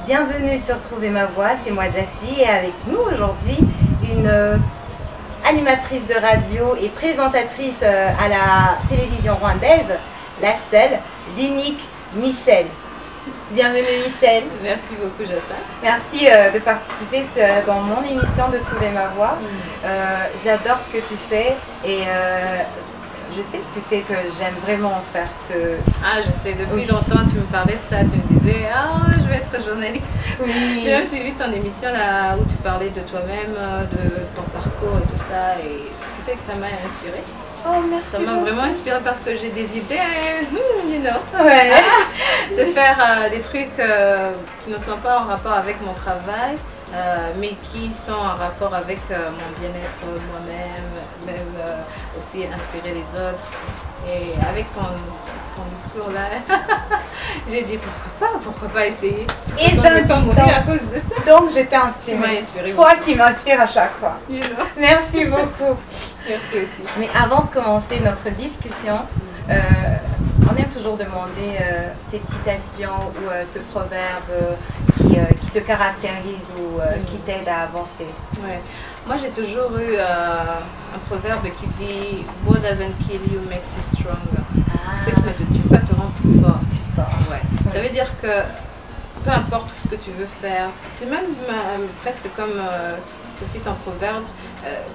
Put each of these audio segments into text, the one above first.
Bienvenue sur Trouver ma voix, c'est moi Jessie et avec nous aujourd'hui une animatrice de radio et présentatrice à la télévision rwandaise, la stèle, Linique Michel. Bienvenue Michel. Merci beaucoup Jassa. Merci de participer dans mon émission de Trouver ma voix. J'adore ce que tu fais et je sais que tu sais que j'aime vraiment faire ce... Ah, je sais, depuis longtemps tu me parlais de ça, tu me disais « Ah, je vais être journaliste ». Oui. J'ai même suivi ton émission là où tu parlais de toi-même, de ton parcours et tout ça, et tu sais que ça m'a inspirée. Oh, merci. Ça m'a vraiment inspirée parce que j'ai des idées, Ouais. de faire des trucs qui ne sont pas en rapport avec mon travail. Mais qui sont en rapport avec mon bien-être moi-même, même aussi inspirer les autres. Et avec ton discours là, j'ai dit pourquoi pas essayer. Et je vais pas mourir à cause de ça. Donc je t'ai inspirée. Tu m'as inspiré. Toi qui m'inspires à chaque fois. You know. Merci beaucoup. Merci aussi. Mais avant de commencer notre discussion, on aime toujours demander cette citation ou ce proverbe qui te caractérise ou qui t'aide à avancer. Ouais. Moi j'ai toujours eu un proverbe qui dit « What doesn't kill you makes you stronger ». Ce qui ne te tue pas te rend plus fort. Ouais. Ça veut dire que peu importe ce que tu veux faire, c'est même presque comme aussi ton proverbe,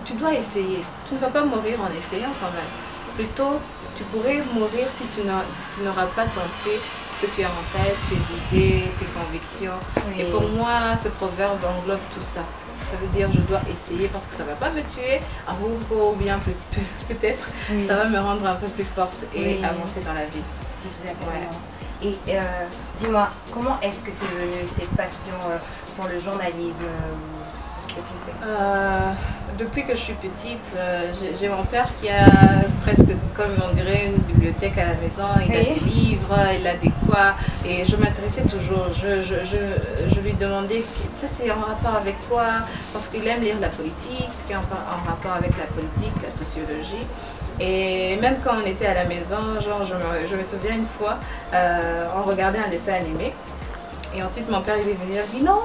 tu dois essayer. Tu ne vas pas mourir en essayant quand même. Plutôt, tu pourrais mourir si tu n'auras pas tenté ce que tu as en tête, tes idées, tes convictions. Oui. Et pour moi, ce proverbe englobe tout ça. Ça veut dire je dois essayer parce que ça ne va pas me tuer, ou bien peut-être ça va me rendre un peu plus forte et avancer dans la vie. Exactement. Ouais. Et dis-moi, comment est-ce que c'est venu cette passion pour le journalisme? Que tu fais? Depuis que je suis petite, j'ai mon père qui a presque, comme on dirait, une bibliothèque à la maison. Il a des livres, il a des quoi, et je m'intéressais toujours. Je lui demandais, ça c'est en rapport avec quoi? Parce qu'il aime lire la politique, ce qui est en rapport avec la politique, la sociologie. Et même quand on était à la maison, genre je me souviens une fois, on regardait un dessin animé. Et ensuite, mon père il est venu, il dit non,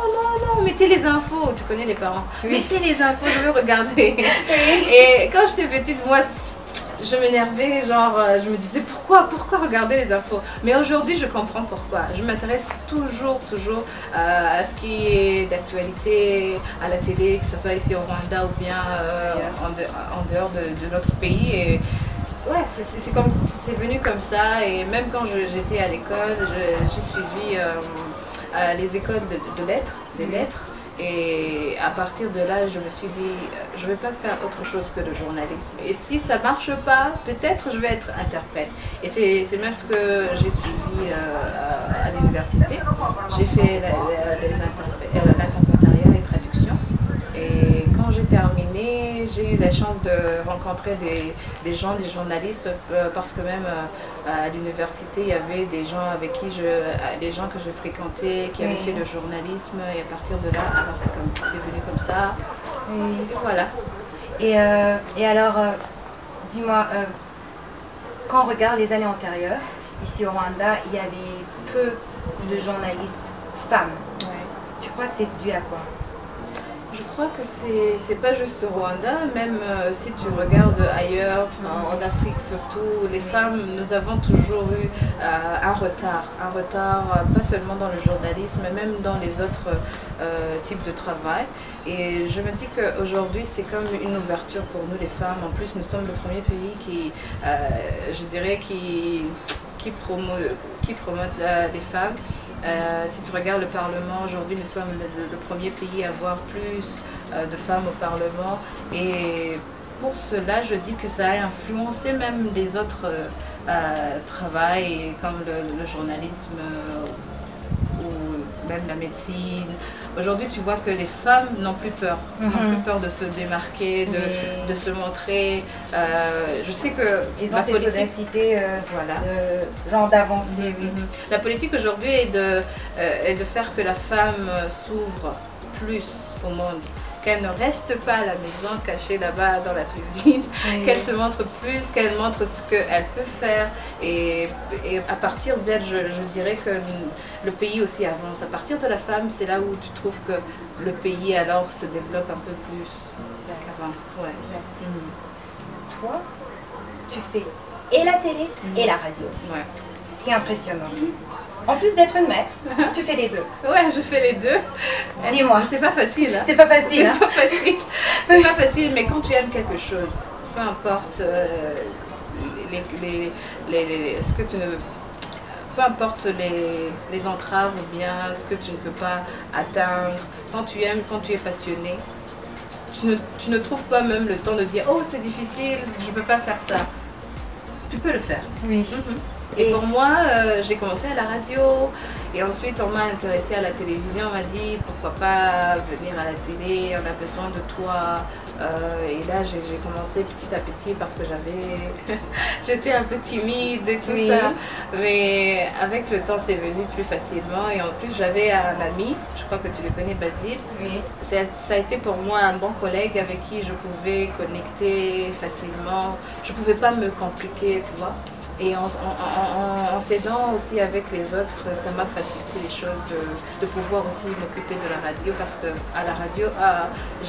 mettez les infos. Tu connais les parents. Oui. Mettez les infos, je veux regarder. Et quand j'étais petite, moi, je m'énervais, genre, je me disais pourquoi regarder les infos. Mais aujourd'hui, je comprends pourquoi. Je m'intéresse toujours à ce qui est d'actualité, à la télé, que ce soit ici au Rwanda ou bien en dehors de notre pays. Et, ouais, c'est venu comme ça. Et même quand j'étais à l'école, j'ai suivi les écoles de lettres, les lettres, et à partir de là je me suis dit je ne vais pas faire autre chose que le journalisme, et si ça ne marche pas, peut-être je vais être interprète. Et c'est même ce que j'ai suivi à l'université. J'ai fait l'interprétariat et traduction, et quand j'ai terminé, j'ai eu la chance de rencontrer des gens, des journalistes, parce que même à l'université, il y avait des gens avec qui des gens que je fréquentais, qui avaient fait le journalisme, et à partir de là, alors c'est venu comme ça, et voilà. Et alors, dis-moi, quand on regarde les années antérieures, ici au Rwanda, il y avait peu de journalistes femmes. Ouais. Tu crois que c'est dû à quoi? Je crois que c'est pas juste au Rwanda, même si tu regardes ailleurs, en Afrique surtout, les femmes, nous avons toujours eu un retard, pas seulement dans le journalisme, mais même dans les autres types de travail. Et je me dis qu'aujourd'hui, c'est comme une ouverture pour nous les femmes. En plus, nous sommes le premier pays qui, je dirais, qui promote les femmes. Si tu regardes le Parlement, aujourd'hui nous sommes le premier pays à avoir plus de femmes au Parlement, et pour cela je dis que ça a influencé même les autres travails comme le journalisme ou même la médecine. Aujourd'hui tu vois que les femmes n'ont plus peur, n'ont plus peur de se démarquer, de se montrer. Je sais que ils ont cette audacité, voilà, genre d'avancer. La politique aujourd'hui est de faire que la femme s'ouvre plus au monde, qu'elle ne reste pas à la maison cachée là-bas dans la cuisine, qu'elle se montre plus, qu'elle montre ce qu'elle peut faire. Et à partir d'elle, je dirais que le pays aussi avance. À partir de la femme, c'est là où tu trouves que le pays alors se développe un peu plus qu'avant. Ouais. Toi, tu fais et la télé et la radio. Ouais. Ce qui est impressionnant. En plus d'être une mère, tu fais les deux. Ouais, je fais les deux. Dis-moi. C'est pas facile. Hein? C'est pas facile. C'est pas facile. C'est pas facile, mais quand tu aimes quelque chose, peu importe ce que tu ne... Peu importe les entraves ou bien ce que tu ne peux pas atteindre, quand tu aimes, quand tu es passionné, tu ne trouves pas même le temps de dire « Oh, c'est difficile, je ne peux pas faire ça ». Tu peux le faire. Oui. Et pour moi, j'ai commencé à la radio et ensuite on m'a intéressée à la télévision. On m'a dit pourquoi pas venir à la télé, on a besoin de toi. Et là j'ai commencé petit à petit parce que j'étais un peu timide et tout ça. Mais avec le temps c'est venu plus facilement et en plus j'avais un ami, je crois que tu le connais, Basile. Oui. Ça a été pour moi un bon collègue avec qui je pouvais connecter facilement. Je ne pouvais pas me compliquer, tu vois. Et en s'aidant aussi avec les autres, ça m'a facilité les choses de pouvoir aussi m'occuper de la radio parce que à la radio,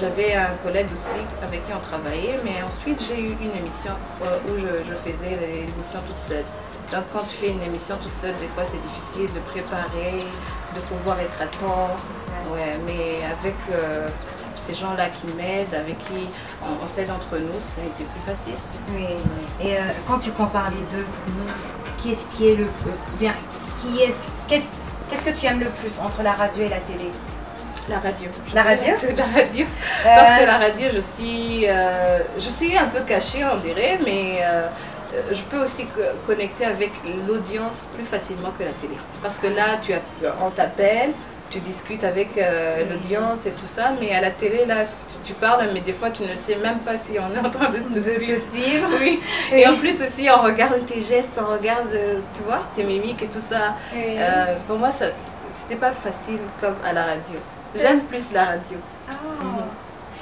j'avais un collègue aussi avec qui on travaillait, mais ensuite j'ai eu une émission où je faisais l'émission toute seule. Donc quand tu fais une émission toute seule, des fois c'est difficile de préparer, de pouvoir être à temps. Ouais, mais avec ces gens-là qui m'aident, avec qui on s'aide entre nous, ça a été plus facile. Oui. Et quand tu compares les deux, qu'est-ce qui est le bien, qu'est-ce que tu aimes le plus entre la radio et la télé? La radio. La radio? La radio. Parce que la radio, je suis un peu cachée, on dirait, mais je peux aussi connecter avec l'audience plus facilement que la télé. Parce que là, on t'appelle, tu discutes avec l'audience et tout ça, mais à la télé, là, tu parles, mais des fois, tu ne sais même pas si on est en train de te suivre. Oui. Et en plus aussi, on regarde tes gestes, on regarde, tu vois, tes mimiques et tout ça. Pour moi, c'était pas facile comme à la radio. J'aime plus la radio.